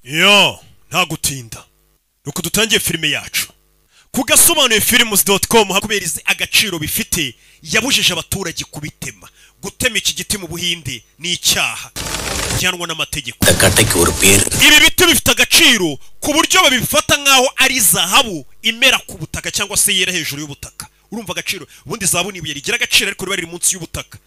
Yo, nta gutinda. Nuko dutangiye filime yacu. Kugasobanuye films.com hakuberize agaciro bifite yabujije abaturage kubitema. Gutema iki giti mu Buhinde ni icyaha cyanwa n'amategeko. Ibi biti bifite agaciro ku buryo babifata nkaho ari zahabu imera ku butaka cyangwa se yera hejuru y'ubutaka. Urumva agaciro ubundi zahabu ni ibuye rigira agaciro ariko riba riri munsi y'ubutaka.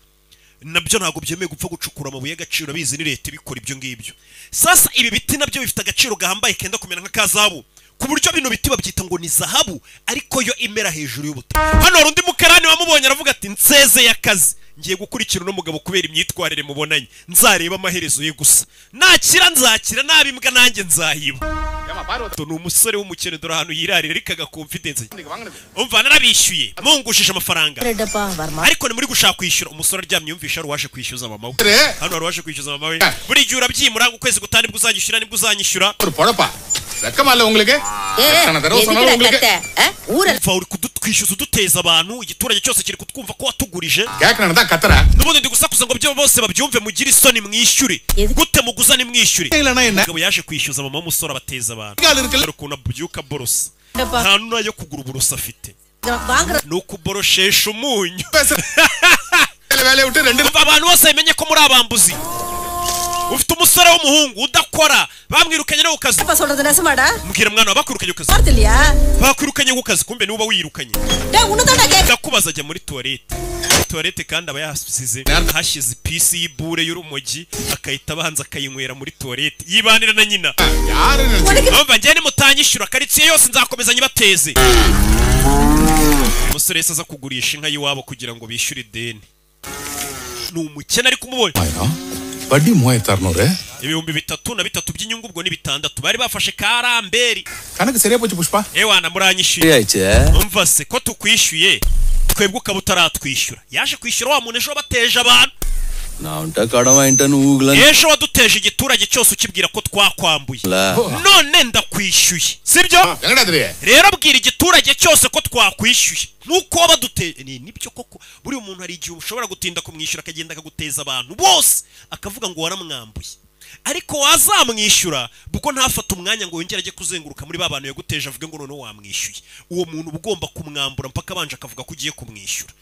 Nabyo ntago byemeye gupfa gucukura amabuye y'agaciro bizi ni leta bikora ibyo ngibyo. Sasa ibi biti nabyo bifite agaciro gahambaye kenda kumera nka kazahabu ku buryo bino biti babyita ngo ni zahabu ariko yo imera hejuru y'ubutaka. Hano hari undi mukarani wamubonye aravuga ati nseze y'akazi ngiye gukurikira no mugabo kubera imyitwarire mubonanye nzareba amaherezo ye gusa nakira nzakira nabimbwa nanjye nzahiba. To ni umusore w'umukene dore ahantu yirarira rikaga confidence. Umva narabishyuye mungushije amafaranga ariko ni muri gushaka kwishyura. Umusore aryamye yumvisha ari waje kwishyuza mama we. Hano ari waje kwishyuza mama we buri gihe urabyimura ukwezi gutani bwo uzanyishyura nibwo uzanyishyura. Rakamala உங்களுக்கு umva uri kudutwishyuza uduteza abantu igiturage cyose kiri kutwumva ko watugurije yakanada katara nubundi ndi gusakuza ngo byo bose babyumve mugira isoni mwishyure gute muguza ni mwishyure. Ngabo yaje kwishyuza mama w'umusore abateza abantu ukuntu abyuka borosa nta nayo kugura uburosa afite nuko boroshesha umunyu. Abantu bose bamenye ko muri abambuzi ufite umusore w'umuhungu udakora bamwirukanye no ukazi mbwira mwana bakwirukanye ukazi bakwirukanye ukazi kumbe niba wirukanye ndakubaza ajya muri toilette kandi aba yasize hashize pisi y'ibure y'urumogi akahita abanza akayinywera muri toilette yibanira na nyina. Umva njye nimutanyishyura karitsiye yose nzakomeza nyibateze. Umusore yese aza kugurisha inka y'iwabo kugira ngo bishyure ideni ni umukene ariko umubonye Badi muhaye tarnore ibihumbi 3 by'inyungu ubwo ni 6 bari bafashe karamberi kana giseriye pochi pushpa ewana muranyishyuye. Umva se ko tukwishyuye twebwe ukabutaratwishyura yaje kwishyura wa muntu ejo bateje abantu ejo waduteje igiturage cyose ukibwira ko twakwambuye none ndakwishyuye sibyo rero bwira igiturage cyose ko twakwishyuye nuko baduteje nibyo koko buri umuntu hari igihe ushobora gutinda kumwishyura akagenda akaguteza abantu bose akavuga ngo waramwambuye ariko wazamwishyura buko ntafata umwanya ngo yongere ajye kuzenguruka muri babantu yaguteje avuge ngo none wamwishyuye uwo muntu ugomba kumwambura mpaka abanje akavuga ko ugiye kumwishyura.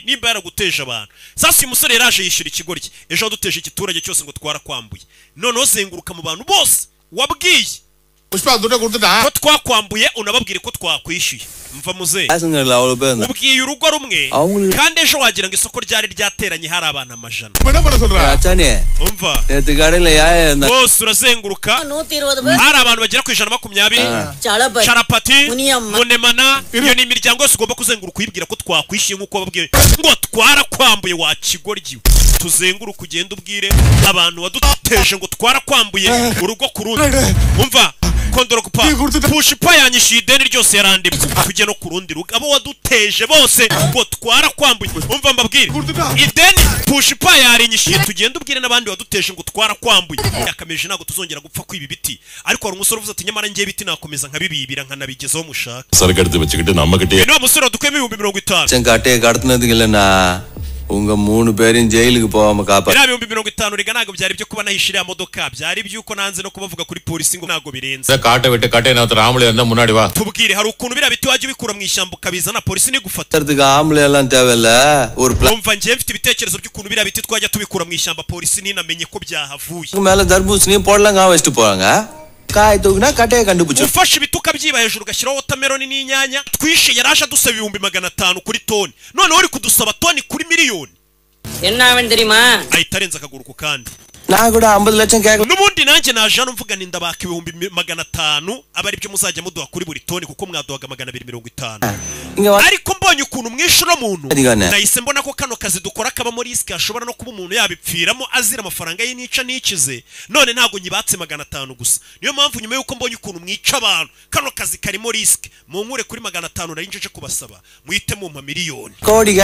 Nimba yaraguteje abantu sasa uyu musore yaraje yishyura ikigoryi ejo duteje igiturage cyose ngo twarakwambuye none uzenguruka mu bantu bose wabwiye ko twakwambuye unababwire ko twakwishyuye. Mva muze ubwiye urugo rumwe kandi ejo wagira ngo isoko ryari ryateranye hari abantu amajana. Umva bose urazenguruka hari abantu bagera ku 120 Charapati Munemana iyo ni imiryango yose ugomba kuzenguruka uyibwira ko twakwishyuye nk'uko babwiye ngo twarakwambuye wa kigoryi. Tuzenguruka ugenda ubwire abantu waduteje ngo twarakwambuye urugo ku rundi. Umva kondoro kupa pushipa yanyishyuye ideni ryose yarandimwe tujye no ku rundi rugo abo waduteje bose ngo twarakwambuye. Umva mbabwire ideni pushipa yarinyishyuye tugenda ubwire n'abandi waduteje ngo twarakwambuye yakameje ntago tuzongera gupfa kwibi biti ariko hari umusore uvuze ati nyamara ngiye biti nakomeza nkabibibira nkanabigezaho mushaka sargarde bachikite namakite no musore dukeme 50 changate gartnadingilana unga 3 பேரும் ஜெயிலுக்கு போவாம காப்பா 50 rega nago byari byo kuba nahishiriya modoka byari byuko nanze no kubavuga kuri polisi ngo nago birenze kaate wete kate na ramule anda munadi wa tubwire hari ukuntu bira biti waje bikura mu ishyamba kabiza na polisi ni gufata amule elan tevela umva ngiye mfite ibitekerezo by'ukuntu bira biti twajya tubikura mu ishyamba polisi ni namenye ko byahavuye mala darbus ni podlanga west poranga kai dogna kate kandubucho ufashe ibituka byiba hejuru gashyiraho watermelon n'inyanya twishe yarasha dusaba 500 kuri toni none uri kudusaba toni kuri miliyoni ennaven theriyuma ayitarenza akaguruko kandi naguda 50 லட்சம் கேக்க nubundi nanjye naje hano mvuga ninda baka 500 abari byo muzajya muduha kuri buri toni kuko mwaduhaga 250 ariko mbonye ukuntu mwishura muntu nahise mbona ko kano kazi dukora kaba muri risk ashobora no kuba umuntu yabipfiramo azira amafaranga y'inica n'ikize none ntago nyibatse 500 gusa niyo mpamvu nyuma yuko mbonye ukuntu mwica abantu kano kazi karimo risk mu nkure kuri 500 narinjeje kubasaba muhite mu miliyoni kodi